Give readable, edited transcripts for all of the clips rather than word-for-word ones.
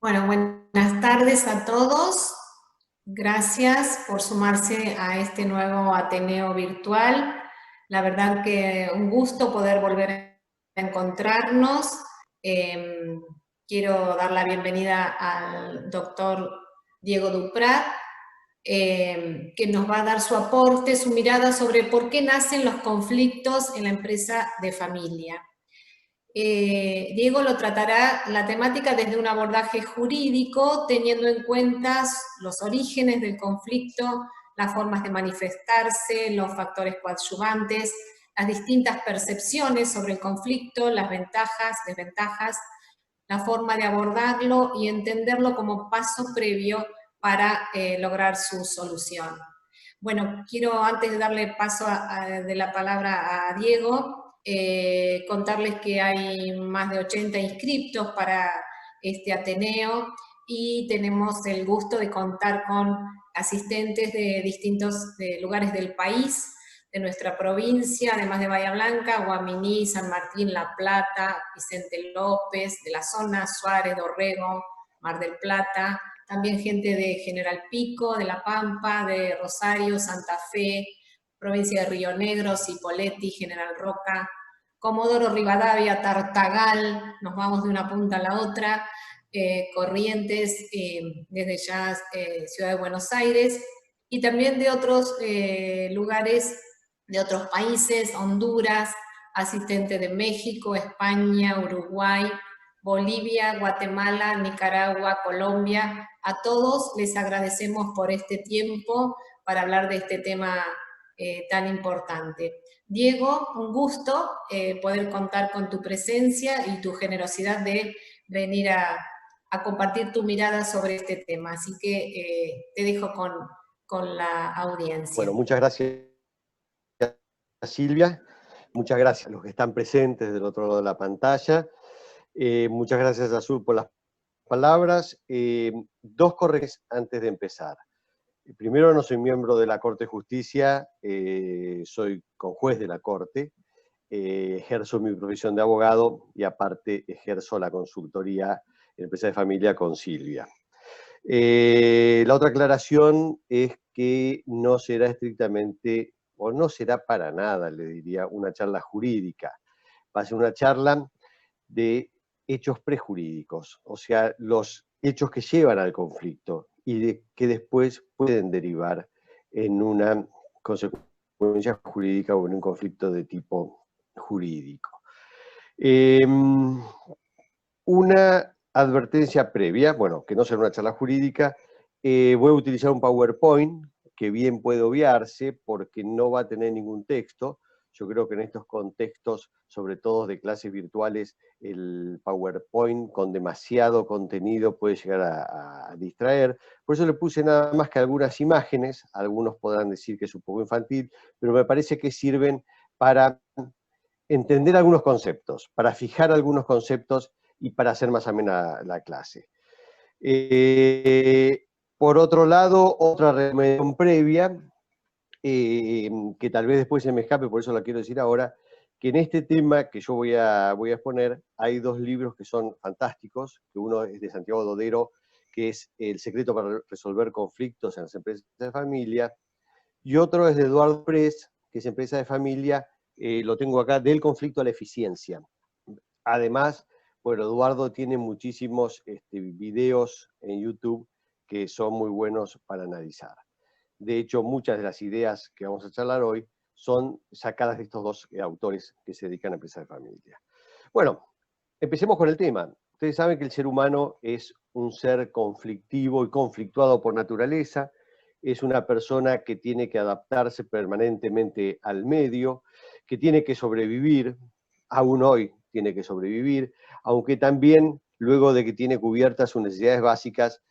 Bueno, buenas tardes a todos. Gracias por sumarse a este nuevo Ateneo virtual. La verdad que un gusto poder volver a encontrarnos. Eh, Quiero dar la bienvenida al doctor Diego Duprat, que nos va a dar su aporte, su mirada sobre por qué nacen los conflictos en la empresa de familia. Diego lo tratará la temática desde un abordaje jurídico, teniendo en cuenta los orígenes del conflicto, las formas de manifestarse, los factores coadyuvantes, las distintas percepciones sobre el conflicto, las ventajas, desventajas, la forma de abordarlo y entenderlo como paso previo para lograr su solución. Bueno, quiero antes de darle paso de la palabra a Diego, contarles que hay más de 80 inscriptos para este Ateneo y tenemos el gusto de contar con asistentes de distintos lugares del país, de nuestra provincia, además de Bahía Blanca, Guaminí, San Martín, La Plata, Vicente López, de la zona Suárez, Dorrego, Mar del Plata, también gente de General Pico, de La Pampa, de Rosario, Santa Fe, provincia de Río Negro, Cipolletti, General Roca, Comodoro Rivadavia, Tartagal, nos vamos de una punta a la otra, Corrientes, desde ya Ciudad de Buenos Aires, y también de otros lugares, de otros países, Honduras, asistente de México, España, Uruguay, Bolivia, Guatemala, Nicaragua, Colombia. A todos les agradecemos por este tiempo para hablar de este tema tan importante. Diego, un gusto poder contar con tu presencia y tu generosidad de venir a compartir tu mirada sobre este tema. Así que te dejo con la audiencia. Bueno, muchas gracias, Silvia. Muchas gracias a los que están presentes del otro lado de la pantalla. Muchas gracias, Azul, por las palabras. Dos correcciones antes de empezar. Primero, no soy miembro de la Corte de Justicia, soy conjuez de la Corte, ejerzo mi profesión de abogado y aparte ejerzo la consultoría en empresa de familia con Silvia. La otra aclaración es que no será estrictamente, o no será para nada, le diría, una charla jurídica. Va a ser una charla de hechos prejurídicos, o sea, los hechos que llevan al conflicto y que después pueden derivar en una consecuencia jurídica o en un conflicto de tipo jurídico. Una advertencia previa, bueno, que no será una charla jurídica, voy a utilizar un PowerPoint que bien puede obviarse porque no va a tener ningún texto. Yo creo que en estos contextos, sobre todo de clases virtuales, el PowerPoint con demasiado contenido puede llegar a distraer. Por eso le puse nada más que algunas imágenes, algunos podrán decir que es un poco infantil, pero me parece que sirven para entender algunos conceptos, para fijar algunos conceptos y para hacer más amena la clase. Por otro lado, otra recomendación previa, que tal vez después se me escape, por eso la quiero decir ahora, que en este tema que yo voy a exponer, hay dos libros que son fantásticos, que uno es de Santiago Dodero, que es El secreto para resolver conflictos en las empresas de familia, y otro es de Eduardo Press, que es Empresa de Familia, lo tengo acá, del conflicto a la eficiencia. Además, bueno, Eduardo tiene muchísimos videos en YouTube que son muy buenos para analizar. De hecho, muchas de las ideas que vamos a charlar hoy son sacadas de estos dos autores que se dedican a empresas de familia. Bueno, empecemos con el tema. Ustedes saben que el ser humano es un ser conflictivo y conflictuado por naturaleza, es una persona que tiene que adaptarse permanentemente al medio, que tiene que sobrevivir, aún hoy tiene que sobrevivir, aunque también luego de que tiene cubiertas sus necesidades básicas,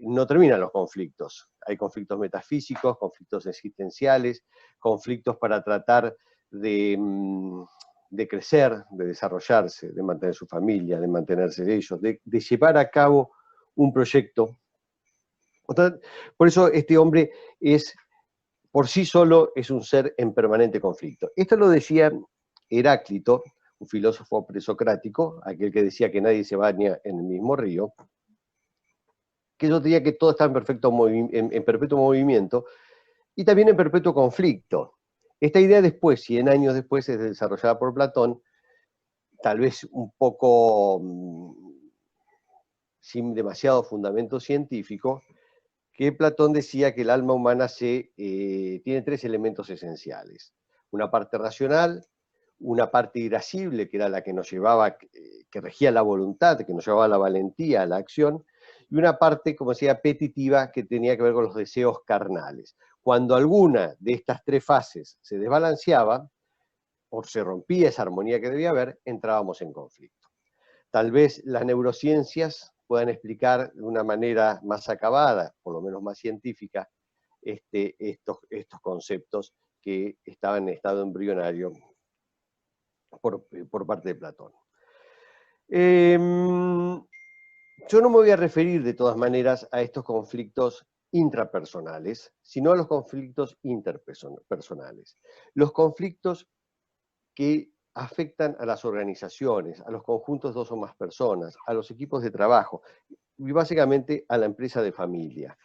no terminan los conflictos. Hay conflictos metafísicos, conflictos existenciales, conflictos para tratar de crecer, de desarrollarse, de mantener su familia, de mantenerse de ellos, de llevar a cabo un proyecto. Por eso este hombre es, por sí solo, es un ser en permanente conflicto. Esto lo decía Heráclito, un filósofo presocrático, aquel que decía que nadie se baña en el mismo río, que yo diría que todo está en perpetuo movimiento y también en perpetuo conflicto. Esta idea después, 100 años después, es desarrollada por Platón, tal vez un poco sin demasiado fundamento científico, que Platón decía que el alma humana tiene 3 elementos esenciales. Una parte racional, una parte irascible, que era la que nos llevaba, que regía la voluntad, que nos llevaba a la valentía, a la acción, y una parte, como decía, apetitiva, que tenía que ver con los deseos carnales. Cuando alguna de estas 3 fases se desbalanceaba, o se rompía esa armonía que debía haber, entrábamos en conflicto. Tal vez las neurociencias puedan explicar de una manera más acabada, por lo menos más científica, estos conceptos que estaban en estado embrionario por parte de Platón. Yo no me voy a referir de todas maneras a estos conflictos intrapersonales, sino a los conflictos interpersonales. Los conflictos que afectan a las organizaciones, a los conjuntos de 2 o más personas, a los equipos de trabajo y básicamente a la empresa de familia.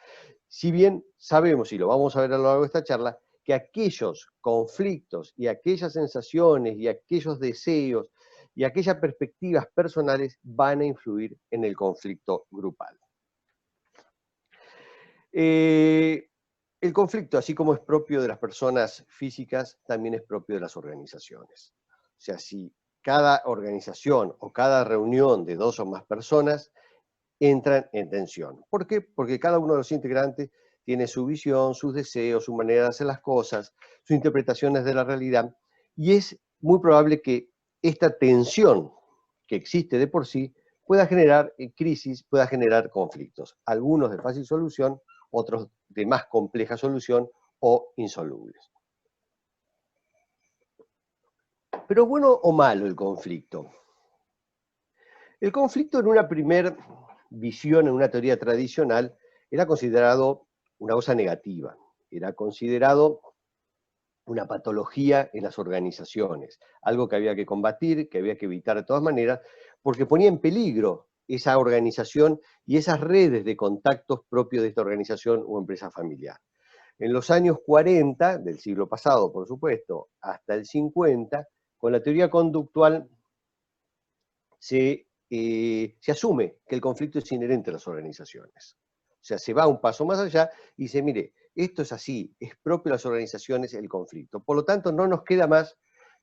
Si bien sabemos, y lo vamos a ver a lo largo de esta charla, que aquellos conflictos y aquellas sensaciones y aquellos deseos y aquellas perspectivas personales van a influir en el conflicto grupal. El conflicto, así como es propio de las personas físicas, también es propio de las organizaciones. O sea, si cada organización o cada reunión de 2 o más personas entran en tensión. ¿Por qué? Porque cada uno de los integrantes tiene su visión, sus deseos, su manera de hacer las cosas, sus interpretaciones de la realidad, y es muy probable que esta tensión que existe de por sí pueda generar crisis, pueda generar conflictos, algunos de fácil solución, otros de más compleja solución o insolubles. ¿Pero bueno o malo el conflicto? El conflicto en una primera visión, en una teoría tradicional, era considerado una cosa negativa, era considerado una patología en las organizaciones, algo que había que combatir, que había que evitar de todas maneras, porque ponía en peligro esa organización y esas redes de contactos propios de esta organización o empresa familiar. En los años 40 del siglo pasado, por supuesto, hasta el 50, con la teoría conductual se asume que el conflicto es inherente a las organizaciones. O sea, se va un paso más allá y dice, mire, esto es así, es propio de las organizaciones el conflicto. Por lo tanto, no nos queda más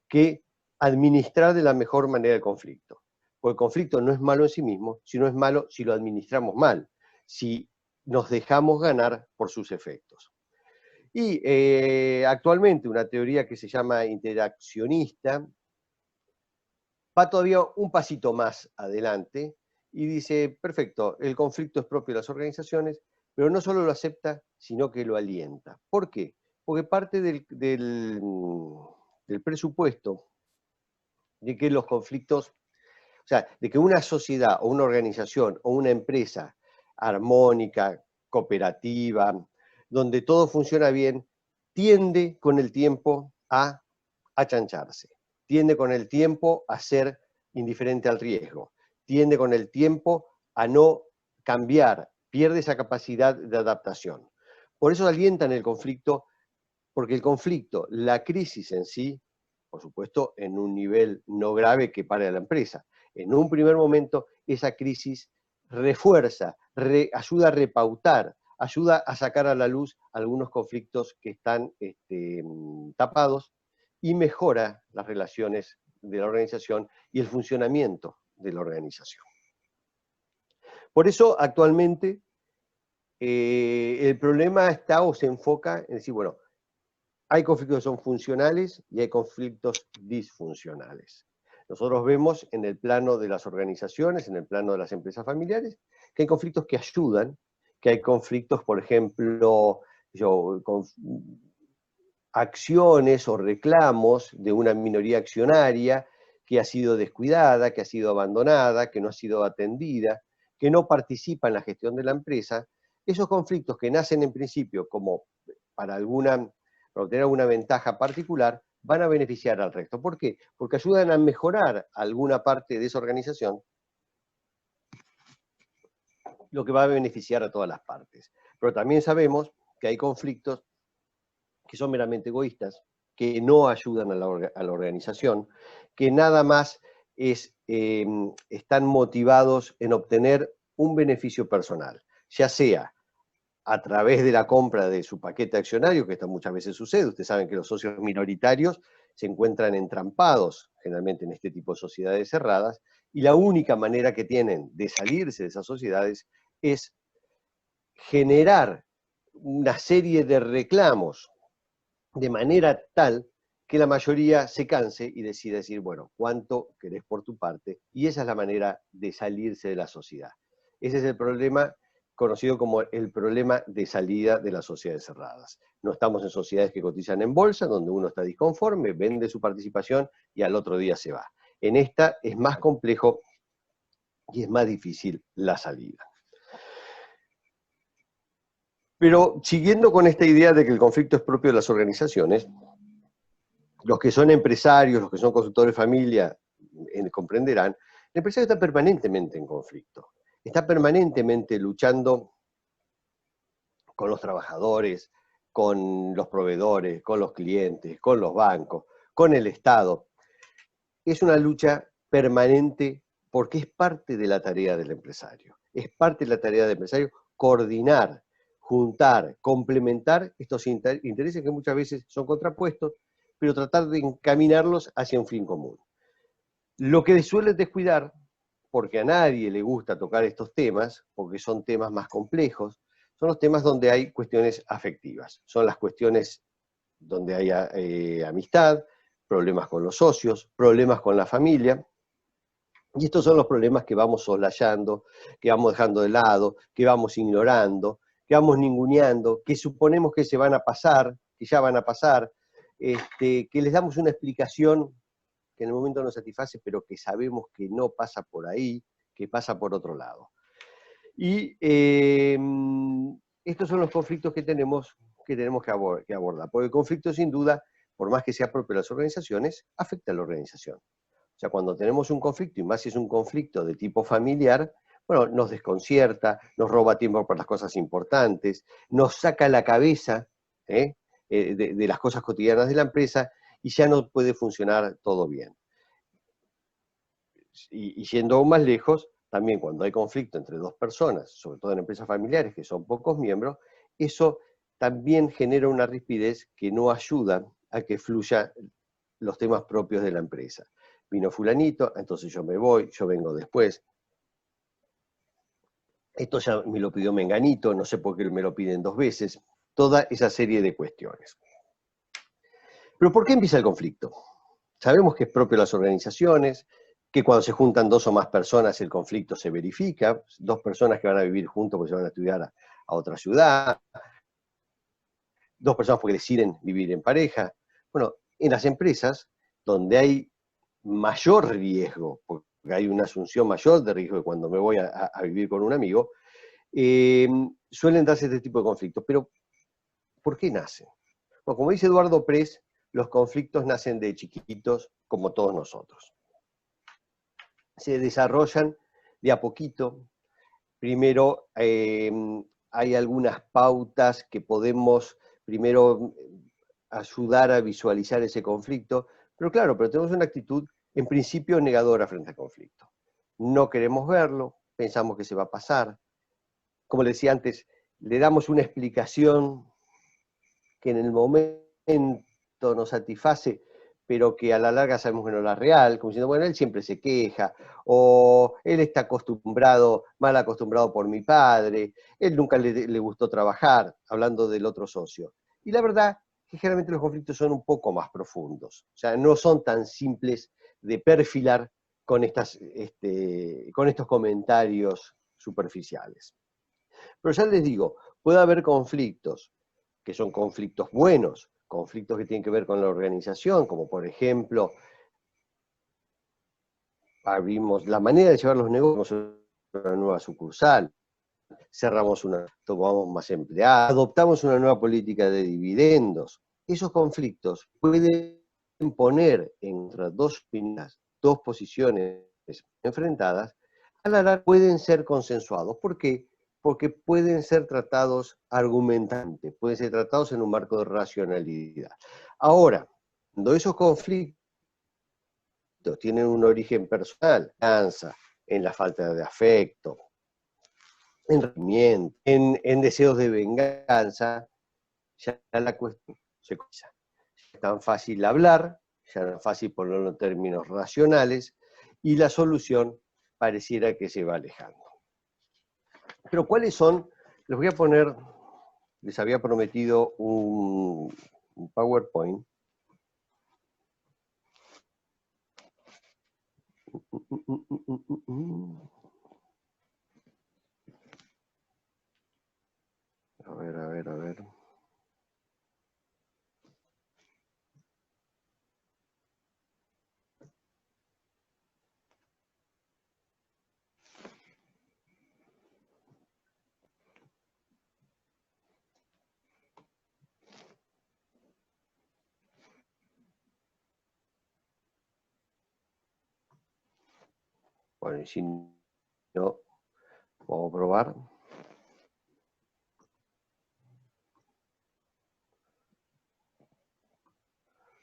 que administrar de la mejor manera el conflicto. Porque el conflicto no es malo en sí mismo, sino es malo si lo administramos mal, si nos dejamos ganar por sus efectos. Y actualmente una teoría que se llama interaccionista va todavía un pasito más adelante y dice, perfecto, el conflicto es propio de las organizaciones, pero no solo lo acepta, sino que lo alienta. ¿Por qué? Porque parte del presupuesto de que los conflictos, o sea, de que una sociedad o una organización o una empresa armónica, cooperativa, donde todo funciona bien, tiende con el tiempo a achancharse, tiende con el tiempo a ser indiferente al riesgo, tiende con el tiempo a no cambiar, pierde esa capacidad de adaptación. Por eso alientan el conflicto, porque el conflicto, la crisis en sí, por supuesto, en un nivel no grave que pare a la empresa. En un primer momento, esa crisis refuerza, ayuda a repautar, ayuda a sacar a la luz algunos conflictos que están tapados y mejora las relaciones de la organización y el funcionamiento de la organización. Por eso, actualmente, el problema está o se enfoca en decir, bueno, hay conflictos que son funcionales y hay conflictos disfuncionales. Nosotros vemos en el plano de las organizaciones, en el plano de las empresas familiares, que hay conflictos que ayudan, que hay conflictos, por ejemplo, con acciones o reclamos de una minoría accionaria que ha sido descuidada, que ha sido abandonada, que no ha sido atendida, que no participa en la gestión de la empresa. Esos conflictos que nacen en principio como para obtener alguna ventaja particular, van a beneficiar al resto. ¿Por qué? Porque ayudan a mejorar alguna parte de esa organización lo que va a beneficiar a todas las partes. Pero también sabemos que hay conflictos que son meramente egoístas, que no ayudan a la organización, que nada más están motivados en obtener un beneficio personal, ya sea a través de la compra de su paquete accionario, que esto muchas veces sucede. Ustedes saben que los socios minoritarios se encuentran entrampados generalmente en este tipo de sociedades cerradas, y la única manera que tienen de salirse de esas sociedades es generar una serie de reclamos de manera tal que la mayoría se canse y decida decir, bueno, ¿cuánto querés por tu parte? Y esa es la manera de salirse de la sociedad. Ese es el problema conocido como el problema de salida de las sociedades cerradas. No estamos en sociedades que cotizan en bolsa, donde uno está disconforme, vende su participación y al otro día se va. En esta es más complejo y es más difícil la salida. Pero siguiendo con esta idea de que el conflicto es propio de las organizaciones, los que son empresarios, los que son consultores de familia, comprenderán, el empresario está permanentemente en conflicto, está permanentemente luchando con los trabajadores, con los proveedores, con los clientes, con los bancos, con el Estado. Es una lucha permanente porque es parte de la tarea del empresario. Es parte de la tarea del empresario coordinar, juntar, complementar estos intereses que muchas veces son contrapuestos, pero tratar de encaminarlos hacia un fin común. Lo que suele descuidar, porque a nadie le gusta tocar estos temas, porque son temas más complejos, son los temas donde hay cuestiones afectivas. Son las cuestiones donde hay amistad, problemas con los socios, problemas con la familia. Y estos son los problemas que vamos soslayando, que vamos dejando de lado, que vamos ignorando, que vamos ninguneando, que suponemos que se van a pasar, que ya van a pasar, que les damos una explicación que en el momento nos satisface, pero que sabemos que no pasa por ahí, que pasa por otro lado. Y estos son los conflictos que tenemos que abordar. Porque el conflicto, sin duda, por más que sea propio de las organizaciones, afecta a la organización. O sea, cuando tenemos un conflicto, y más si es un conflicto de tipo familiar, bueno, nos desconcierta, nos roba tiempo para las cosas importantes, nos saca la cabeza de las cosas cotidianas de la empresa y ya no puede funcionar todo bien. Y yendo aún más lejos, también cuando hay conflicto entre dos personas, sobre todo en empresas familiares que son pocos miembros, eso también genera una rispidez que no ayuda a que fluya los temas propios de la empresa. Vino fulanito, entonces yo me voy, yo vengo después. Esto ya me lo pidió menganito, no sé por qué me lo piden 2 veces. Toda esa serie de cuestiones. Pero ¿por qué empieza el conflicto? Sabemos que es propio de las organizaciones, que cuando se juntan 2 o más personas el conflicto se verifica, 2 personas que van a vivir juntos porque se van a estudiar a otra ciudad, 2 personas porque deciden vivir en pareja. Bueno, en las empresas, donde hay mayor riesgo, porque hay una asunción mayor de riesgo de cuando me voy a vivir con un amigo, suelen darse este tipo de conflictos. Pero, ¿por qué nacen? Bueno, como dice Eduardo Press, los conflictos nacen de chiquitos, como todos nosotros. Se desarrollan de a poquito. Primero, hay algunas pautas que podemos primero ayudar a visualizar ese conflicto, pero claro, pero tenemos una actitud en principio negadora frente al conflicto. No queremos verlo, pensamos que se va a pasar. Como le decía antes, le damos una explicación que en el momento nos satisface, pero que a la larga sabemos que no es la real, como diciendo, bueno, él siempre se queja, o él está acostumbrado, mal acostumbrado por mi padre, él nunca le gustó trabajar, hablando del otro socio. Y la verdad que generalmente los conflictos son un poco más profundos, o sea, no son tan simples de perfilar con estos comentarios superficiales. Pero ya les digo, puede haber conflictos que son conflictos buenos, conflictos que tienen que ver con la organización, como por ejemplo, abrimos la manera de llevar los negocios a una nueva sucursal, cerramos tomamos más empleados, adoptamos una nueva política de dividendos. Esos conflictos pueden poner entre dos posiciones enfrentadas, a la larga pueden ser consensuados. ¿Por qué? porque pueden ser tratados argumentalmente, pueden ser tratados en un marco de racionalidad. Ahora, cuando esos conflictos tienen un origen personal, en la falta de afecto, en rendimiento, en deseos de venganza, ya la cuestión se comienza. Es tan fácil hablar, ya no es fácil ponerlo en términos racionales, y la solución pareciera que se va alejando. Pero ¿cuáles son? Les voy a poner, les había prometido un PowerPoint. A ver, a ver, a ver. Bueno, y si no, vamos a probar.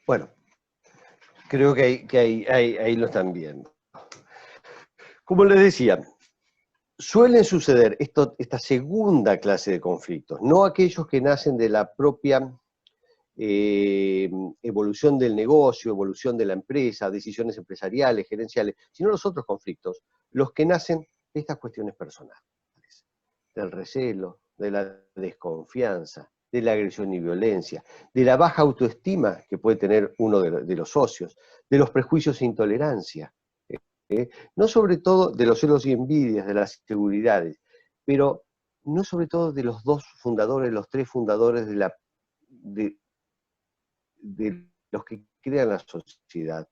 Bueno, creo que ahí lo están viendo. Como les decía, suelen suceder esta segunda clase de conflictos, no aquellos que nacen de la propia evolución del negocio, evolución de la empresa, decisiones empresariales, gerenciales, sino los otros conflictos, los que nacen de estas cuestiones personales, del recelo, de la desconfianza, de la agresión y violencia, de la baja autoestima que puede tener uno de los socios, de los prejuicios e intolerancia, no sobre todo de los celos y envidias, de las inseguridades, pero no sobre todo de los dos fundadores, los tres fundadores de los que crean la sociedad,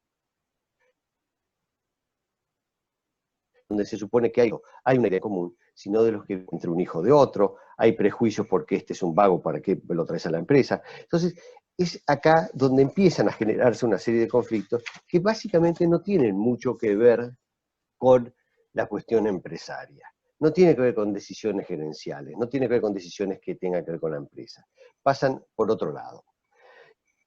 donde se supone que hay una idea común, sino de los que entre un hijo de otro, hay prejuicios porque este es un vago, ¿para qué lo traes a la empresa? Entonces, es acá donde empiezan a generarse una serie de conflictos que básicamente no tienen mucho que ver con la cuestión empresaria. No tiene que ver con decisiones gerenciales, no tiene que ver con decisiones que tengan que ver con la empresa. Pasan por otro lado.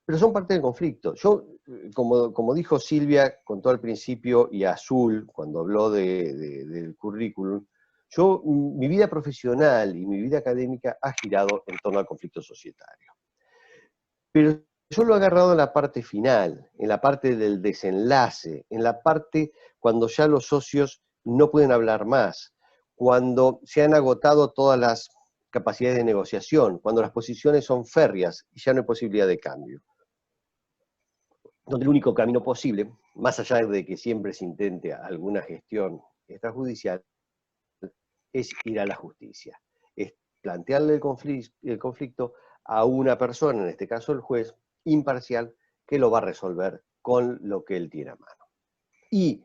Pero son parte del conflicto. Yo, como dijo Silvia, contó al principio, y Azul, cuando habló del currículum, mi vida profesional y mi vida académica ha girado en torno al conflicto societario. Pero yo lo he agarrado en la parte final, en la parte del desenlace, en la parte cuando ya los socios no pueden hablar más, cuando se han agotado todas las capacidades de negociación, cuando las posiciones son férreas y ya no hay posibilidad de cambio. Donde el único camino posible, más allá de que siempre se intente alguna gestión extrajudicial, es ir a la justicia. Es plantearle el conflicto a una persona, en este caso el juez, imparcial, que lo va a resolver con lo que él tiene a mano. Y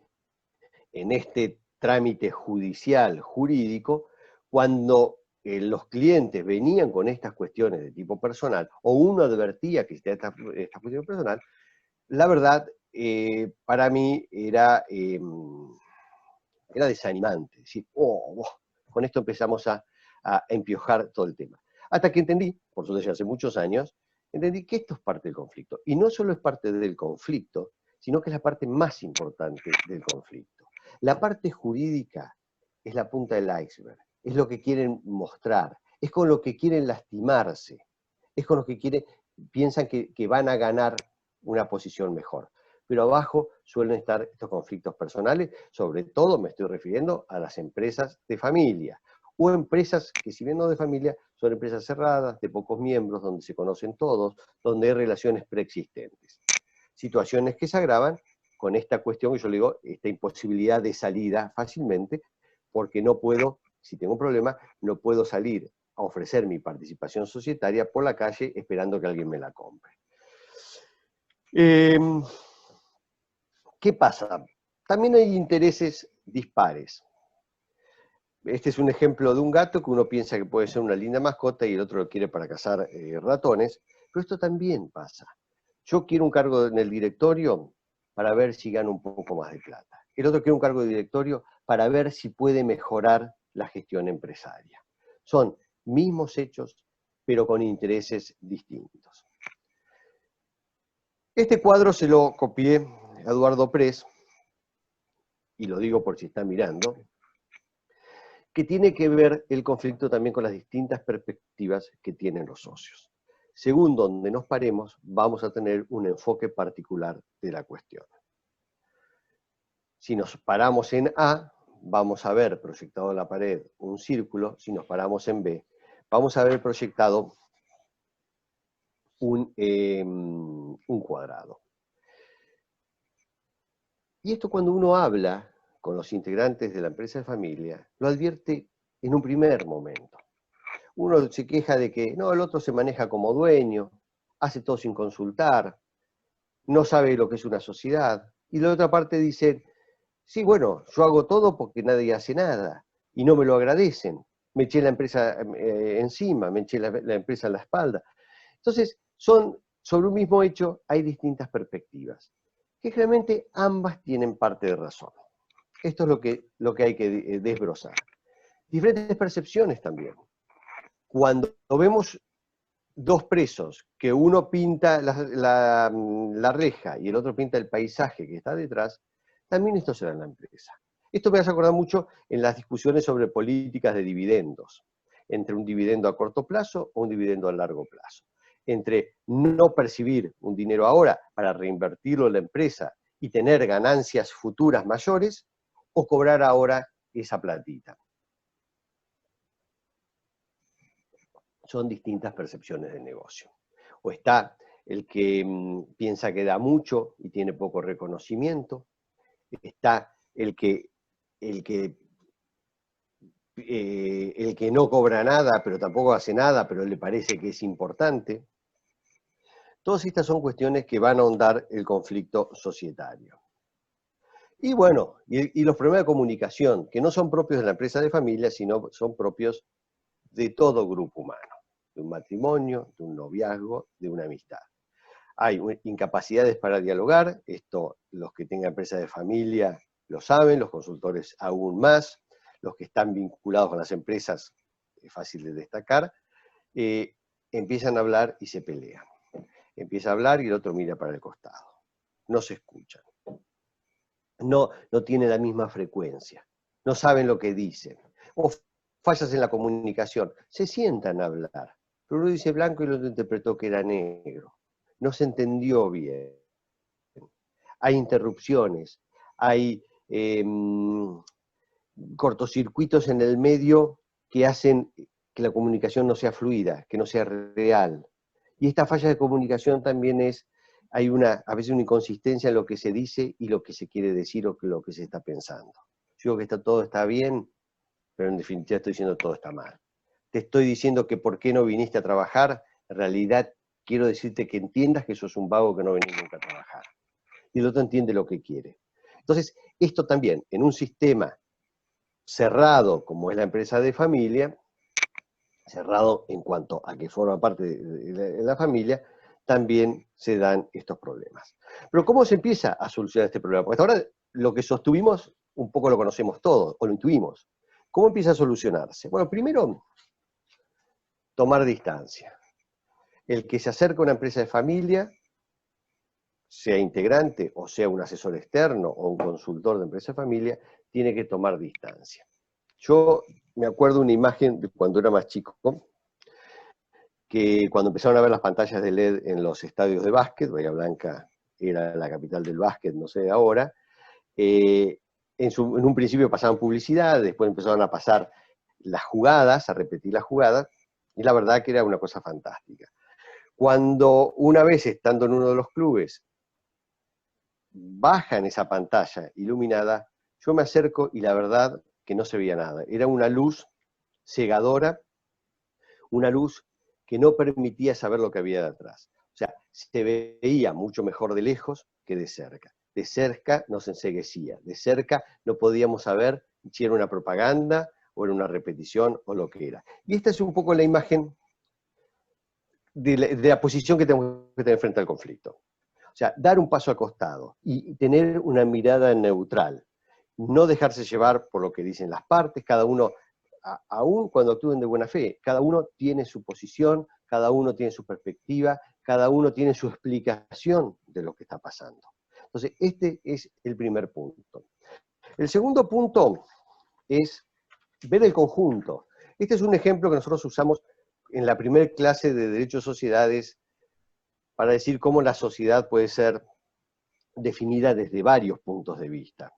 en este trámite judicial, jurídico, cuando los clientes venían con estas cuestiones de tipo personal, o uno advertía que esta cuestión personal, la verdad, para mí era desanimante. Es decir, con esto empezamos a empiojar todo el tema. Hasta que entendí, por suerte ya hace muchos años, entendí que esto es parte del conflicto. Y no solo es parte del conflicto, sino que es la parte más importante del conflicto. La parte jurídica es la punta del iceberg, es lo que quieren mostrar, es con lo que quieren lastimarse, es con lo que piensan que van a ganar una posición mejor. Pero abajo suelen estar estos conflictos personales, sobre todo me estoy refiriendo a las empresas de familia, o empresas que si bien no de familia, son empresas cerradas, de pocos miembros, donde se conocen todos, donde hay relaciones preexistentes. Situaciones que se agravan con esta cuestión que yo le digo, esta imposibilidad de salida fácilmente, porque no puedo, si tengo un problema, no puedo salir a ofrecer mi participación societaria por la calle esperando que alguien me la compre. ¿Qué pasa? También hay intereses dispares. Este es un ejemplo de un gato que uno piensa que puede ser una linda mascota y el otro lo quiere para cazar ratones, pero esto también pasa. Yo quiero un cargo en el directorio para ver si gano un poco más de plata. El otro quiere un cargo de directorio para ver si puede mejorar la gestión empresaria. Son mismos hechos, pero con intereses distintos. Este cuadro se lo copié a Eduardo Press, y lo digo por si está mirando, que tiene que ver el conflicto también con las distintas perspectivas que tienen los socios. Según donde nos paremos, vamos a tener un enfoque particular de la cuestión. Si nos paramos en A, vamos a ver proyectado en la pared un círculo. Si nos paramos en B, vamos a ver proyectado un cuadrado. Y esto, cuando uno habla con los integrantes de la empresa de familia, lo advierte en un primer momento. Uno se queja de que no, el otro se maneja como dueño, hace todo sin consultar, no sabe lo que es una sociedad. Y la otra parte dice, sí, bueno, yo hago todo porque nadie hace nada y no me lo agradecen. Me eché la empresa encima, me eché la empresa en la espalda. Entonces, sobre un mismo hecho hay distintas perspectivas, que generalmente ambas tienen parte de razón. Esto es lo que hay que desbrozar. Diferentes percepciones también. Cuando vemos dos presos, que uno pinta la reja y el otro pinta el paisaje que está detrás, también esto será en la empresa. Esto me hace acordar mucho en las discusiones sobre políticas de dividendos, entre un dividendo a corto plazo o un dividendo a largo plazo, entre no percibir un dinero ahora para reinvertirlo en la empresa y tener ganancias futuras mayores, o cobrar ahora esa platita. Son distintas percepciones del negocio. O está el que piensa que da mucho y tiene poco reconocimiento, está el que no cobra nada, pero tampoco hace nada, pero le parece que es importante. Todas estas son cuestiones que van a ahondar el conflicto societario. Y bueno, y los problemas de comunicación, que no son propios de la empresa de familia, sino son propios de todo grupo humano, de un matrimonio, de un noviazgo, de una amistad. Hay incapacidades para dialogar, esto los que tengan empresa de familia lo saben, los consultores aún más, los que están vinculados con las empresas, es fácil de destacar, empiezan a hablar y se pelean. Empieza a hablar y el otro mira para el costado. No se escuchan. No tienen la misma frecuencia. No saben lo que dicen. O fallas en la comunicación. Se sientan a hablar. Pero uno dice blanco y el otro interpretó que era negro. No se entendió bien. Hay interrupciones. Hay cortocircuitos en el medio que hacen que la comunicación no sea fluida, que no sea real. Y esta falla de comunicación también hay a veces una inconsistencia en lo que se dice y lo que se quiere decir o lo que se está pensando. Yo digo que todo está bien, pero en definitiva estoy diciendo todo está mal. Te estoy diciendo que por qué no viniste a trabajar, en realidad quiero decirte que entiendas que sos un vago que no venís nunca a trabajar. Y el otro entiende lo que quiere. Entonces, esto también, en un sistema cerrado como es la empresa de familia, cerrado en cuanto a que forma parte de la familia, también se dan estos problemas. Pero ¿cómo se empieza a solucionar este problema? Porque hasta ahora lo que sostuvimos un poco lo conocemos todos, o lo intuimos. ¿Cómo empieza a solucionarse? Bueno, primero, tomar distancia. El que se acerca a una empresa de familia, sea integrante o sea un asesor externo o un consultor de empresa de familia, tiene que tomar distancia. Yo me acuerdo una imagen de cuando era más chico, que cuando empezaron a ver las pantallas de LED en los estadios de básquet, Bahía Blanca era la capital del básquet, no sé ahora, en un principio pasaban publicidad, después empezaron a pasar las jugadas, a repetir las jugadas, y la verdad que era una cosa fantástica. Cuando una vez estando en uno de los clubes, baja en esa pantalla iluminada, yo me acerco y la verdad que no se veía nada. Era una luz cegadora, una luz que no permitía saber lo que había detrás. O sea, se veía mucho mejor de lejos que de cerca. De cerca nos enceguecía, de cerca no podíamos saber si era una propaganda o era una repetición o lo que era. Y esta es un poco la imagen de la posición que tenemos que tener frente al conflicto. O sea, dar un paso al costado y tener una mirada neutral. No dejarse llevar por lo que dicen las partes, cada uno aún cuando actúen de buena fe. Cada uno tiene su posición, cada uno tiene su perspectiva, cada uno tiene su explicación de lo que está pasando. Entonces, este es el primer punto. El segundo punto es ver el conjunto. Este es un ejemplo que nosotros usamos en la primera clase de Derecho de Sociedades para decir cómo la sociedad puede ser definida desde varios puntos de vista.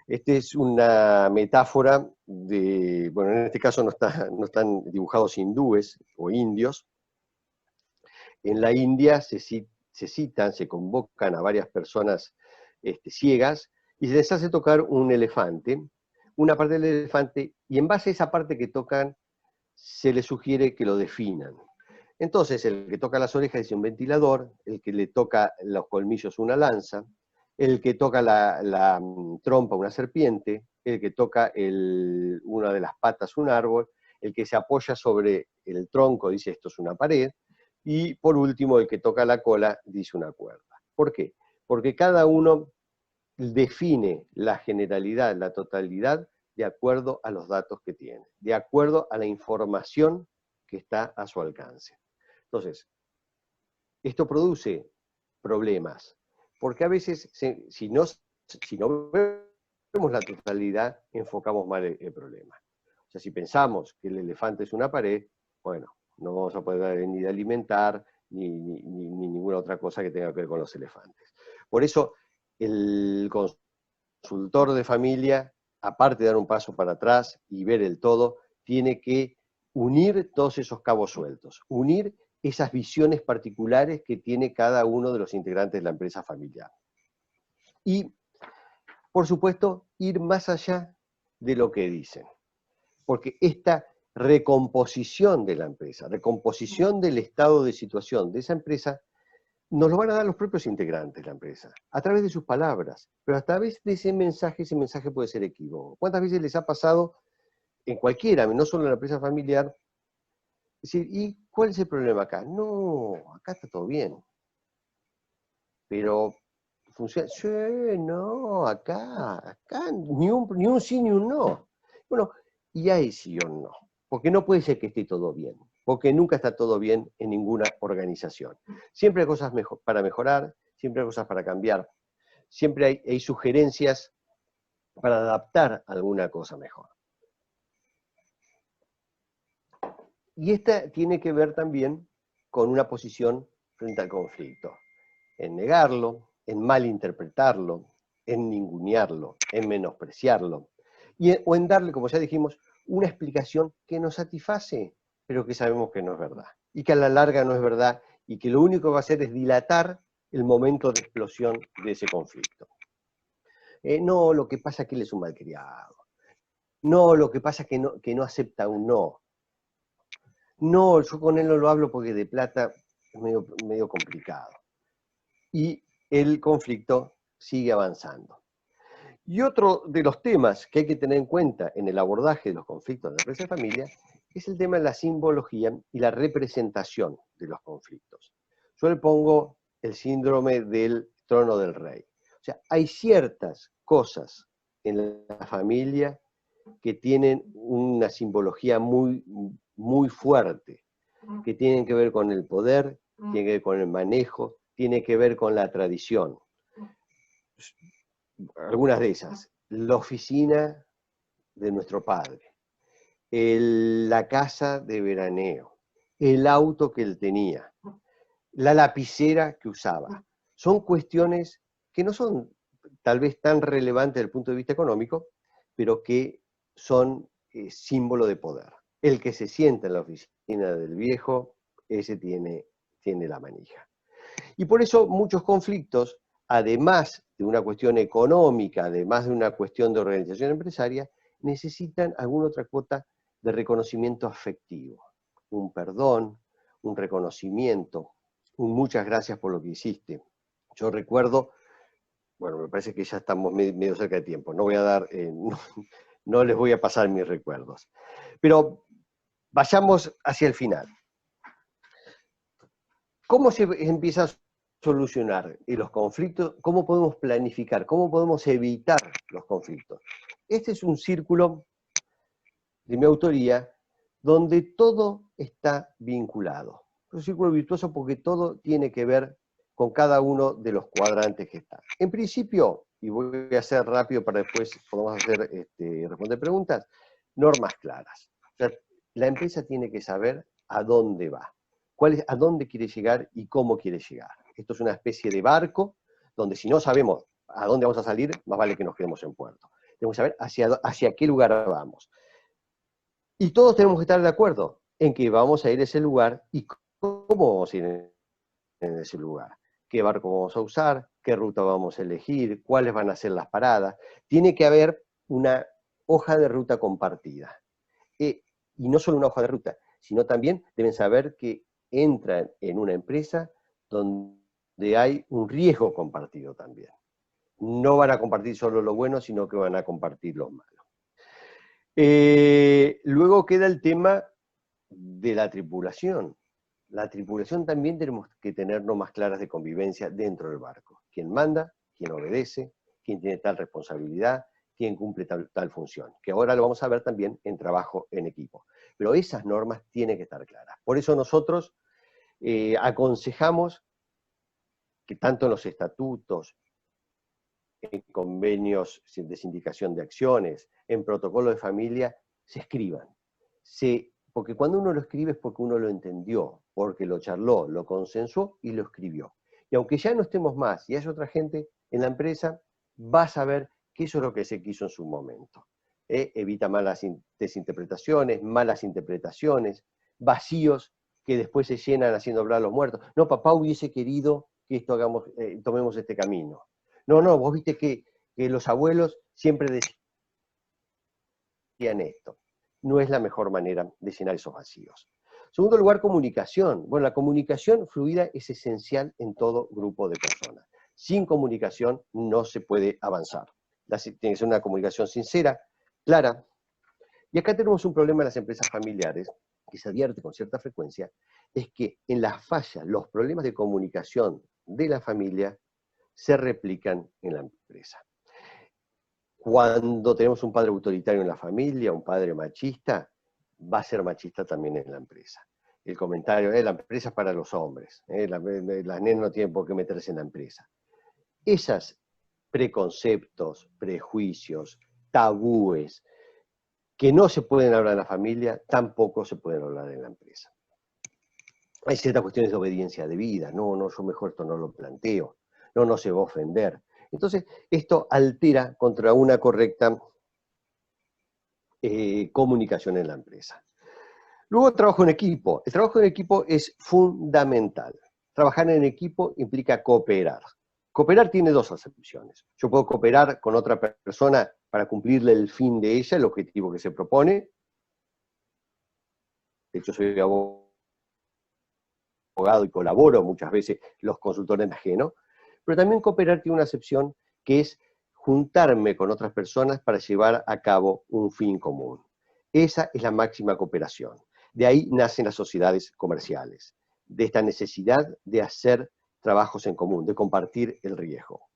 Esta es una metáfora de, bueno, en este caso no están dibujados hindúes o indios. En la India se convocan a varias personas ciegas y se les hace tocar un elefante, una parte del elefante, y en base a esa parte que tocan se les sugiere que lo definan. Entonces, el que toca las orejas dice un ventilador, el que le toca los colmillos una lanza, el que toca la trompa una serpiente, el que toca una de las patas un árbol, el que se apoya sobre el tronco dice esto es una pared, y por último el que toca la cola dice una cuerda. ¿Por qué? Porque cada uno define la generalidad, la totalidad, de acuerdo a los datos que tiene, de acuerdo a la información que está a su alcance. Entonces, esto produce problemas, porque a veces, si no vemos la totalidad, enfocamos mal el problema. O sea, si pensamos que el elefante es una pared, bueno, no vamos a poder ni de alimentar, ni ninguna otra cosa que tenga que ver con los elefantes. Por eso, el consultor de familia, aparte de dar un paso para atrás y ver el todo, tiene que unir todos esos cabos sueltos, unir esas visiones particulares que tiene cada uno de los integrantes de la empresa familiar. Y, por supuesto, ir más allá de lo que dicen. Porque esta recomposición de la empresa, recomposición del estado de situación de esa empresa, nos lo van a dar los propios integrantes de la empresa, a través de sus palabras, pero a través de ese mensaje puede ser equívoco. ¿Cuántas veces les ha pasado en cualquiera, no solo en la empresa familiar, decir, ¿y cuál es el problema acá? No, acá está todo bien. Pero funciona, sí, no, acá, ni un sí ni un no. Bueno, y hay sí o no, porque no puede ser que esté todo bien, porque nunca está todo bien en ninguna organización. Siempre hay cosas para mejorar, siempre hay cosas para cambiar, siempre hay sugerencias para adaptar alguna cosa mejor. Y esta tiene que ver también con una posición frente al conflicto, en negarlo, en malinterpretarlo, en ningunearlo, en menospreciarlo, o en darle, como ya dijimos, una explicación que nos satisface, pero que sabemos que no es verdad, y que a la larga no es verdad, y que lo único que va a hacer es dilatar el momento de explosión de ese conflicto. No, lo que pasa es que él es un malcriado. No, lo que pasa es que no acepta un no. No, yo con él no lo hablo porque de plata es medio complicado. Y el conflicto sigue avanzando. Y otro de los temas que hay que tener en cuenta en el abordaje de los conflictos de la empresa de familia es el tema de la simbología y la representación de los conflictos. Yo le pongo el síndrome del trono del rey. O sea, hay ciertas cosas en la familia que tienen una simbología muy, muy fuerte, que tienen que ver con el poder, tienen que ver con el manejo, tiene que ver con la tradición. Algunas de esas. La oficina de nuestro padre, la casa de veraneo, el auto que él tenía, la lapicera que usaba. Son cuestiones que no son tal vez tan relevantes desde el punto de vista económico, pero que son símbolo de poder. El que se sienta en la oficina del viejo, ese tiene la manija. Y por eso muchos conflictos, además de una cuestión económica, además de una cuestión de organización empresaria, necesitan alguna otra cuota de reconocimiento afectivo. Un perdón, un reconocimiento, un muchas gracias por lo que hiciste. Yo recuerdo, bueno, me parece que ya estamos medio cerca de tiempo, no voy a dar, no les voy a pasar mis recuerdos. Pero vayamos hacia el final. ¿Cómo se empieza a solucionar los conflictos? ¿Cómo podemos planificar? ¿Cómo podemos evitar los conflictos? Este es un círculo de mi autoría, donde todo está vinculado. Un círculo virtuoso porque todo tiene que ver con cada uno de los cuadrantes que están. En principio, y voy a hacer rápido para después podamos responder preguntas, normas claras. O sea, la empresa tiene que saber a dónde va, a dónde quiere llegar y cómo quiere llegar. Esto es una especie de barco donde si no sabemos a dónde vamos a salir, más vale que nos quedemos en puerto. Tenemos que saber hacia qué lugar vamos. Y todos tenemos que estar de acuerdo en que vamos a ir a ese lugar y cómo vamos a ir en ese lugar. Qué barco vamos a usar, qué ruta vamos a elegir, cuáles van a ser las paradas. Tiene que haber una hoja de ruta compartida. Y no solo una hoja de ruta, sino también deben saber que entran en una empresa donde hay un riesgo compartido también. No van a compartir solo lo bueno, sino que van a compartir lo malo. Luego queda el tema de la tripulación. La tripulación también tenemos que tener normas claras de convivencia dentro del barco. ¿Quién manda? ¿Quién obedece? ¿Quién tiene tal responsabilidad? ¿Quién cumple tal función? Que ahora lo vamos a ver también en trabajo en equipo. Pero esas normas tienen que estar claras. Por eso nosotros aconsejamos que tanto en los estatutos, en convenios de sindicación de acciones, en protocolo de familia, se escriban. Porque cuando uno lo escribe es porque uno lo entendió, porque lo charló, lo consensuó y lo escribió. Y aunque ya no estemos más y haya otra gente en la empresa, va a saber que eso es lo que se quiso en su momento. Evita malas desinterpretaciones, malas interpretaciones, vacíos que después se llenan haciendo hablar a los muertos. No, papá hubiese querido que esto tomemos este camino. No, vos viste que los abuelos siempre decían esto. No es la mejor manera de llenar esos vacíos. En segundo lugar, comunicación. Bueno, la comunicación fluida es esencial en todo grupo de personas. Sin comunicación no se puede avanzar. Tiene que ser una comunicación sincera, clara. Y acá tenemos un problema en las empresas familiares, que se advierte con cierta frecuencia, es que en las fallas, los problemas de comunicación de la familia se replican en la empresa. Cuando tenemos un padre autoritario en la familia, un padre machista, va a ser machista también en la empresa. El comentario, la empresa es para los hombres, las nenas no tienen por qué meterse en la empresa. Esos preconceptos, prejuicios, tabúes, que no se pueden hablar en la familia, tampoco se pueden hablar en la empresa. Hay ciertas cuestiones de obediencia de vida, no, yo mejor esto no lo planteo, no se va a ofender. Entonces, esto altera contra una correcta comunicación en la empresa. Luego, trabajo en equipo. El trabajo en equipo es fundamental. Trabajar en equipo implica cooperar. Cooperar tiene dos acepciones. Yo puedo cooperar con otra persona para cumplirle el fin de ella, el objetivo que se propone. De hecho, soy abogado y colaboro muchas veces los consultores ajenos. Pero también cooperar tiene una acepción que es juntarme con otras personas para llevar a cabo un fin común. Esa es la máxima cooperación. De ahí nacen las sociedades comerciales, de esta necesidad de hacer trabajos en común, de compartir el riesgo.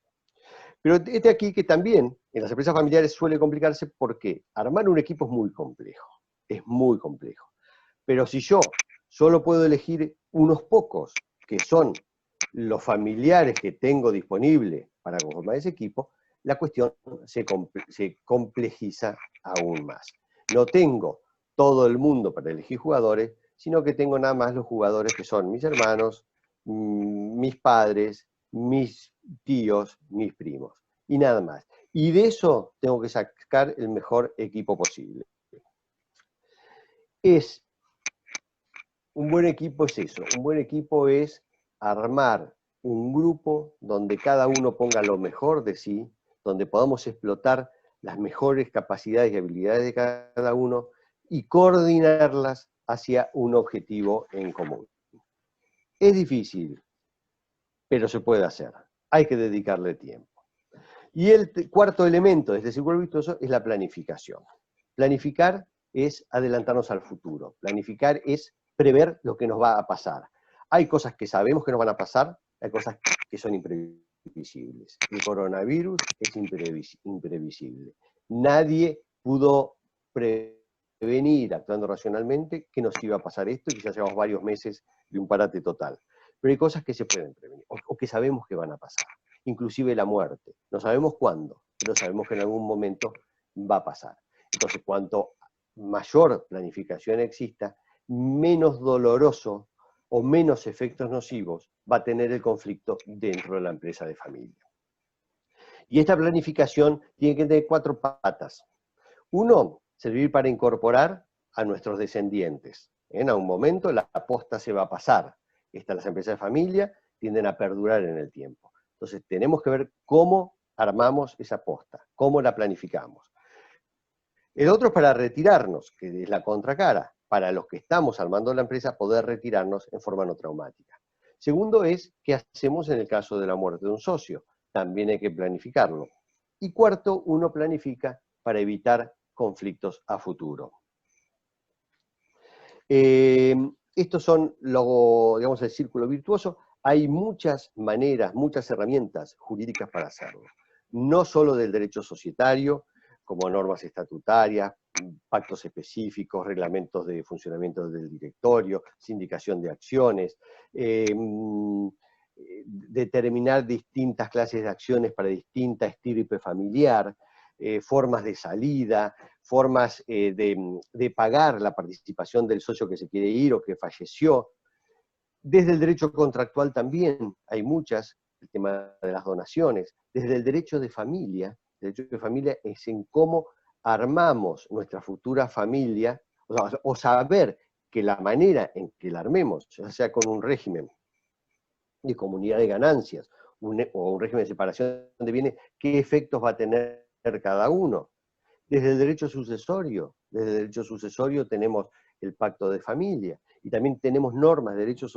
Pero este aquí que también en las empresas familiares suele complicarse porque armar un equipo es muy complejo. Pero si yo solo puedo elegir unos pocos, que son los familiares que tengo disponibles para conformar ese equipo, la cuestión se complejiza aún más. No tengo todo el mundo para elegir jugadores, sino que tengo nada más los jugadores que son mis hermanos, mis padres, mis tíos, mis primos, y nada más. Y de eso tengo que sacar el mejor equipo posible. Un buen equipo es eso, un buen equipo es armar un grupo donde cada uno ponga lo mejor de sí, donde podamos explotar las mejores capacidades y habilidades de cada uno y coordinarlas hacia un objetivo en común. Es difícil, pero se puede hacer. Hay que dedicarle tiempo. Y el cuarto elemento de este círculo virtuoso es la planificación. Planificar es adelantarnos al futuro. Planificar es prever lo que nos va a pasar. Hay cosas que sabemos que nos van a pasar, hay cosas que son imprevisibles. El coronavirus es imprevisible. Nadie pudo prever prevenir, actuando racionalmente, que nos iba a pasar esto y que ya llevamos varios meses de un parate total. Pero hay cosas que se pueden prevenir, o que sabemos que van a pasar, inclusive la muerte. No sabemos cuándo, pero sabemos que en algún momento va a pasar. Entonces, cuanto mayor planificación exista, menos doloroso o menos efectos nocivos va a tener el conflicto dentro de la empresa de familia. Y esta planificación tiene que tener 4 patas. Uno, servir para incorporar a nuestros descendientes. En algún momento la posta se va a pasar. Las empresas de familia tienden a perdurar en el tiempo. Entonces tenemos que ver cómo armamos esa posta, cómo la planificamos. El otro es para retirarnos, que es la contracara, para los que estamos armando la empresa, poder retirarnos en forma no traumática. Segundo es, ¿qué hacemos en el caso de la muerte de un socio? También hay que planificarlo. Y cuarto, uno planifica para evitar conflictos a futuro. Estos son, digamos, el círculo virtuoso. Hay muchas maneras, muchas herramientas jurídicas para hacerlo. No solo del derecho societario, como normas estatutarias, pactos específicos, reglamentos de funcionamiento del directorio, sindicación de acciones, determinar distintas clases de acciones para distinta estirpe familiar, formas de salida, formas de pagar la participación del socio que se quiere ir o que falleció. Desde el derecho contractual también hay muchas, el tema de las donaciones. Desde el derecho de familia es en cómo armamos nuestra futura familia, o saber que la manera en que la armemos, ya sea con un régimen de comunidad de ganancias o un régimen de separación de bienes, qué efectos va a tener cada uno. Desde el derecho sucesorio tenemos el pacto de familia, y también tenemos normas de derecho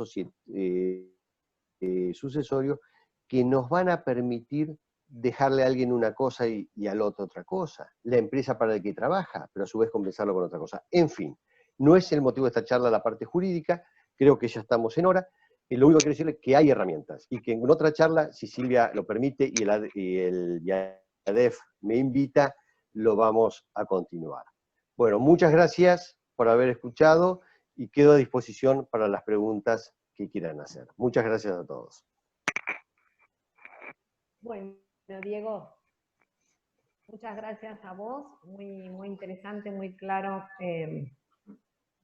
sucesorio que nos van a permitir dejarle a alguien una cosa y al otro otra cosa. La empresa para la que trabaja, pero a su vez compensarlo con otra cosa. En fin, no es el motivo de esta charla la parte jurídica, creo que ya estamos en hora. Lo único que quiero decirle es que hay herramientas, y que en otra charla, si Silvia lo permite y el IADEF me invita, lo vamos a continuar. Bueno, muchas gracias por haber escuchado y quedo a disposición para las preguntas que quieran hacer. Muchas gracias a todos. Bueno, Diego, muchas gracias a vos, muy interesante, muy claro.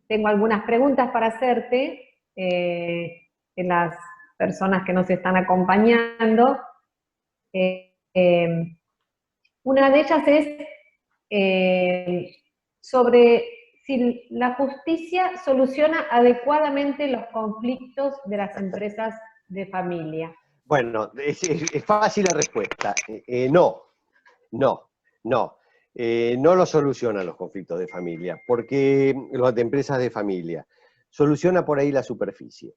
Tengo algunas preguntas para hacerte, en las personas que nos están acompañando. Una de ellas es sobre si la justicia soluciona adecuadamente los conflictos de las empresas de familia. Bueno, es fácil la respuesta. No lo solucionan los conflictos de familia, porque las empresas de familia soluciona por ahí la superficie.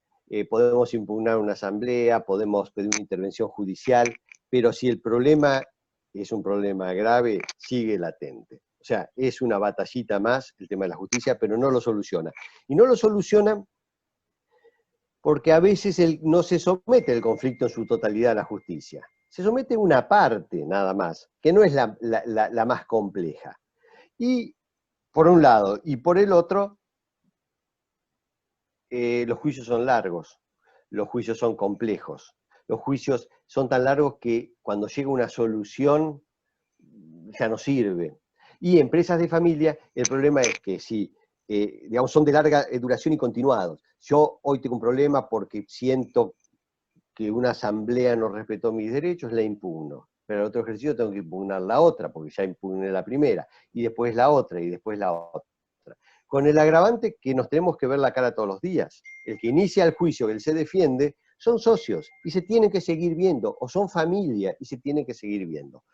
Podemos impugnar una asamblea, podemos pedir una intervención judicial, pero si el problema es un problema grave, sigue latente. O sea, es una batallita más el tema de la justicia, pero no lo soluciona. Y no lo soluciona porque a veces no se somete el conflicto en su totalidad a la justicia. Se somete una parte nada más, que no es la más compleja. Y por un lado, y por el otro, los juicios son largos, los juicios son complejos, los juicios son tan largos que cuando llega una solución ya no sirve. Y empresas de familia, el problema es que si, digamos, son de larga duración y continuados. Yo hoy tengo un problema porque siento que una asamblea no respetó mis derechos, la impugno. Pero el otro ejercicio tengo que impugnar la otra, porque ya impugné la primera, y después la otra, y después la otra. Con el agravante que nos tenemos que ver la cara todos los días. El que inicia el juicio, el que se defiende, son socios, y se tienen que seguir viendo, o son familia, y se tienen que seguir viendo.